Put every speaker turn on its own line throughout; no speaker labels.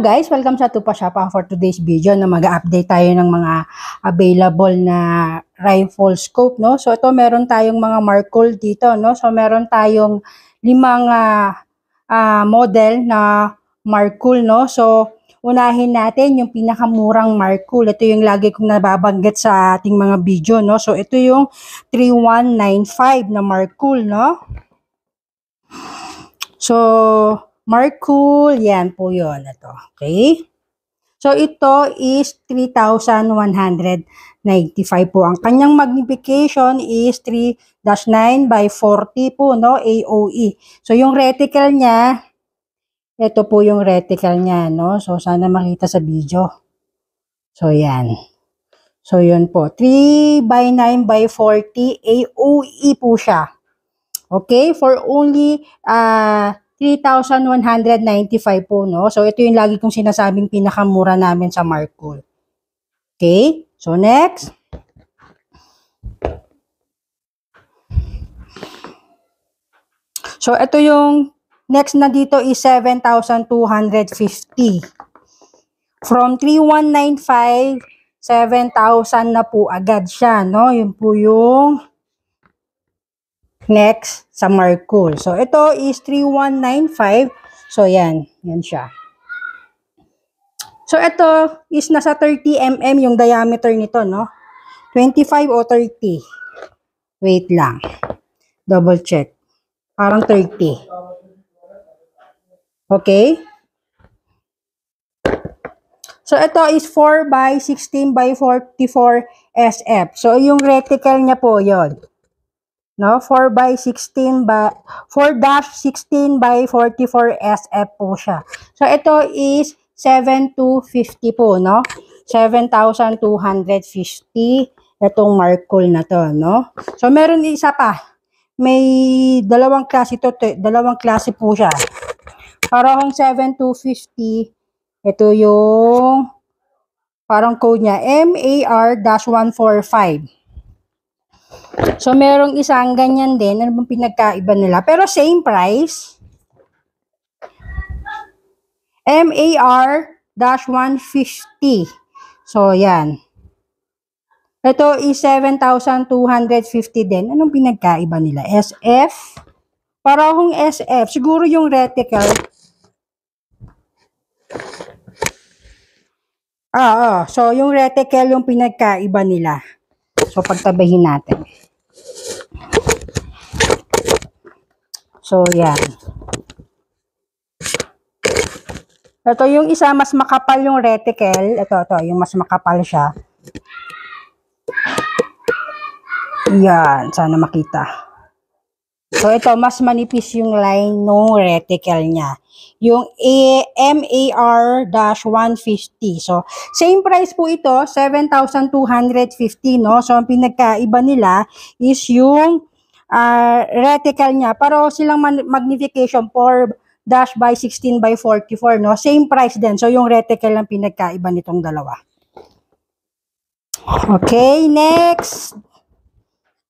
guys, welcome sa Tupa Shop for today's video na mag-update tayo ng mga available na rifle scope, no? So ito meron tayong mga Markol dito, no? So meron tayong 5 model na Markol, no? So unahin natin yung pinakamurang Markol. Ito yung lagi kong nababanggit sa ating mga video, no? So ito yung 3195 na Markol, no? So Markol, yan po yun. Ito, okay? So, ito is 3,195 po. Ang kanyang magnification is 3-9 by 40 po, no? AOE. So, yung reticle niya, ito po yung reticle niya, no? So, sana makita sa video. So, yan. So, yun po. 3x9 by 40 AOE po siya. Okay? For only 3,195 po, no? So, ito yung lagi kong sinasabing pinakamura namin sa Markol. Okay? So, next. So, ito yung next na dito is 7,250. From 3,195, 7,000 na po agad siya, no? Yun po yung next sa Markol. So, ito is 3,195. So, yan. Yan siya. So, ito is nasa 30 mm yung diameter nito, no? 25 o 30. Wait lang. Double check. Parang 30. Okay? So, ito is 4x16 by 44 SF. So, yung reticle niya po yon. No, 4x16 by 4-16 by 44 SF po siya. So ito is 7,250 po, no? 7,250 itong Markol na to, no? So meron isa pa. May dalawang klase po siya. Parang 7,250, ito yung parang code niya MAR-145. So, merong isang ganyan din. Ano bang pinagkaiba nila? Pero same price. MAR-150. So, yan. Ito is 7,250 din. Anong pinagkaiba nila? SF. Parang SF. Siguro yung reticle. So, yung reticle yung pinagkaiba nila. So, pagtabahin natin. So, yan. Ito yung isa, mas makapal yung reticle. Ito, yung mas makapal siya. Yan, sana makita. So, ito, mas manipis yung line ng reticle niya. Yung MAR-150. So, same price po ito, 7,250, no? So, ang pinagkaiba nila is yung reticle niya. Pero silang magnification 4-16 by 44, no? Same price din. So, yung reticle ang pinagkaiba nitong dalawa. Okay, next.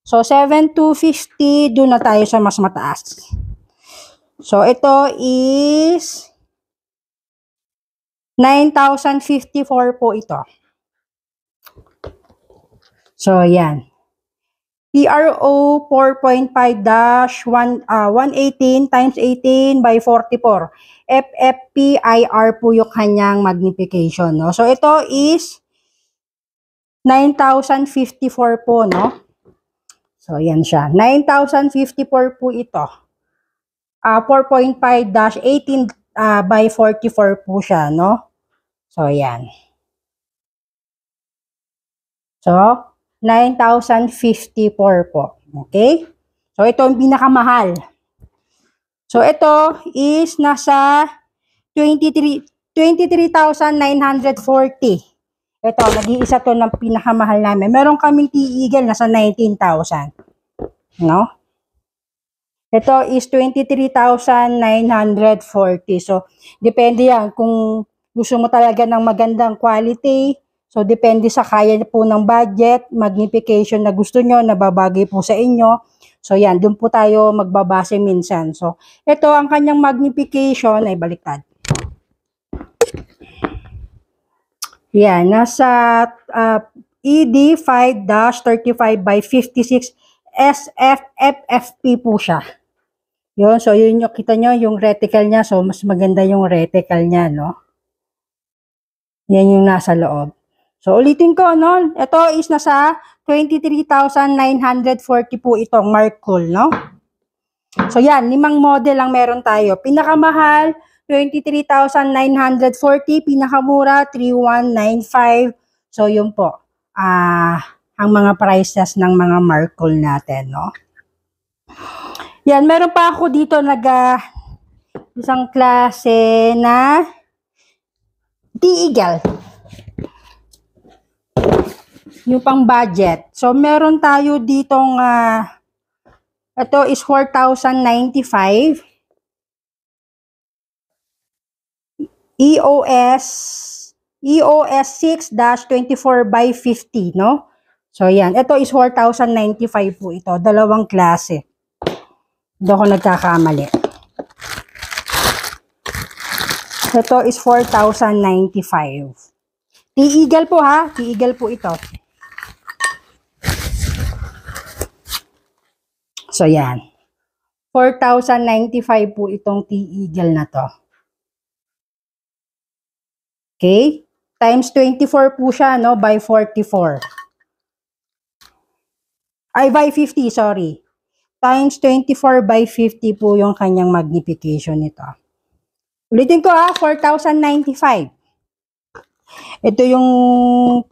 So, 7,250, doon na tayo sa mas mataas. So, ito is 9,054 po ito. So, yan. PRO 4.5-118 times 18 by 44. FFPIR po yung kanyang magnification, no? So, ito is 9,054 po, no? So, yan siya. 9,054 po ito. 4.5-18 by 44 po siya, no? So, yan. So, 9,054 po. Okay? So, ito ang pinakamahal. So, ito is nasa 23,940. Ito, nag-iisa to ng pinakamahal namin. Meron kaming T-Eagle, nasa 19,000. No? Ito is 23,940. So, depende yan. Kung gusto mo talaga ng magandang quality, so, depende sa kaya po ng budget, magnification na gusto nyo, nababagay po sa inyo. So, yan, dun po tayo magbabase minsan. So, ito, ang kanyang magnification ay baliktad. Yan, nasa ED 5-35 by 56 SFFFP po siya. Yun, so yun yung kita nyo, yung reticle niya. So, mas maganda yung reticle niya, no? Yan yung nasa loob. So, ulitin ko, no? Ito is nasa 23,940 po itong Markcool, no? So, yan, 5 model lang meron tayo. Pinakamahal, 23,940. Pinakamura, 3,195. So, yun po. Ang mga prices ng mga Markcool natin, no? Yan, meron pa ako dito isang klase na T-Eagle. Yung pang budget. So, meron tayo ditong ito is 4,095. EOS 6-24 by 50, no? So, yan. Ito is 4,095 po ito. Dalawang klase. Hindi ako nagkakamali. Ito is 4,095. T-Eagle po ha. T-Eagle po ito. So, yan. 4,095 po itong T-Eagle na to. Okay? Times 24 po siya, no? By 44. Ay, by 50, sorry. Times 24 by 50 po yung kanyang magnification nito. Ulitin ko 4,095. Ito yung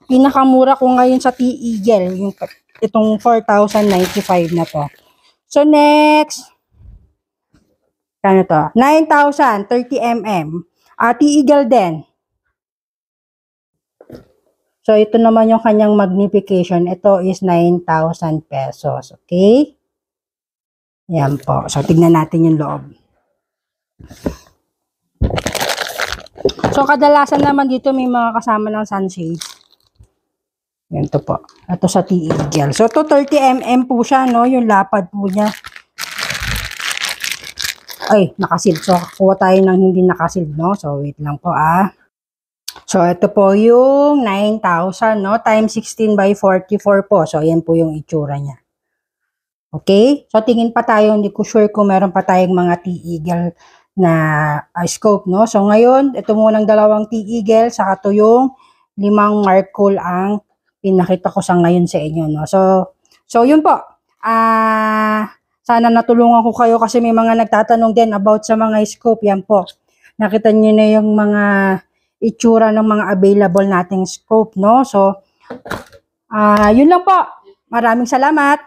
pinakamura ko ngayon sa T-Eagle. Itong 4,095 na to. So, next. Ano to? 9,000, 30mm. T-Eagle din. So, ito naman yung kanyang magnification. Ito is 9,000 pesos. Okay? Yan po. So, tignan natin yung loob. So, kadalasan naman dito may mga kasama ng sunshade. Yan to po. Ito sa T-Eagle. So, ito 30mm po siya, no? Yung lapad po niya. Ay, nakasealed. So, kuha tayo ng hindi nakasealed, no? So, wait lang po, So, ito po yung 9,000, no? Times 16 by 44 po. So, yan po yung itsura niya. Okay? So, tingin pa tayo. Hindi ko sure kung meron pa tayong mga T-Eagle na scope, no? So, ngayon, ito munang dalawang T-Eagle, saka ito yung 5 Markcool ang pinakita ko sa ngayon sa inyo, no? So yun po. Sana natulungan ko kayo kasi may mga nagtatanong din about sa mga scope. Yan po. Nakita niyo na yung mga itsura ng mga available nating scope, no? So, yun lang po. Maraming salamat.